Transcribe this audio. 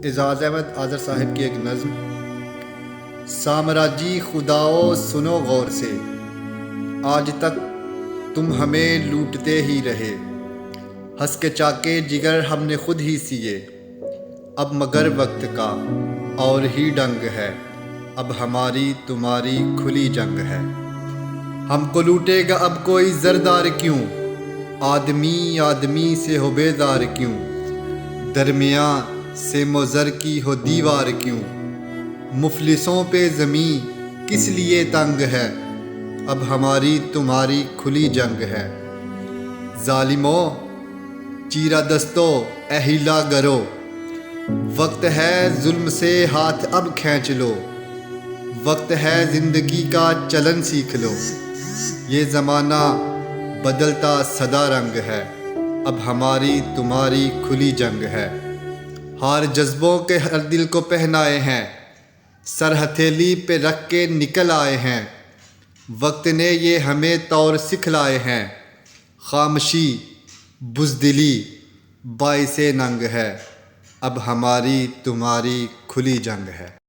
اعزاز احمد آذر صاحب کی ایک نظم۔ سامراجی خداؤ سنو غور سے، آج تک تم ہمیں لوٹتے ہی رہے، ہنس کے چاکے جگر ہم نے خود ہی سیے، اب مگر وقت کا اور ہی ڈنگ ہے، اب ہماری تمہاری کھلی جنگ ہے۔ ہم کو لوٹے گا اب کوئی زردار کیوں، آدمی آدمی سے ہو بیزار کیوں، درمیاں سے مضر کی ہو دیوار کیوں، مفلسوں پہ زمین کس لیے تنگ ہے، اب ہماری تمہاری کھلی جنگ ہے۔ ظالموں چیرہ دستو اے ہیلا گرو، وقت ہے ظلم سے ہاتھ اب کھینچ لو، وقت ہے زندگی کا چلن سیکھ لو، یہ زمانہ بدلتا سدا رنگ ہے، اب ہماری تمہاری کھلی جنگ ہے۔ ہار جذبوں کے ہر دل کو پہنائے ہیں، سر ہتھیلی پہ رکھ کے نکل آئے ہیں، وقت نے یہ ہمیں طور سکھلائے ہیں، خاموشی بزدلی باعث ننگ ہے، اب ہماری تمہاری کھلی جنگ ہے۔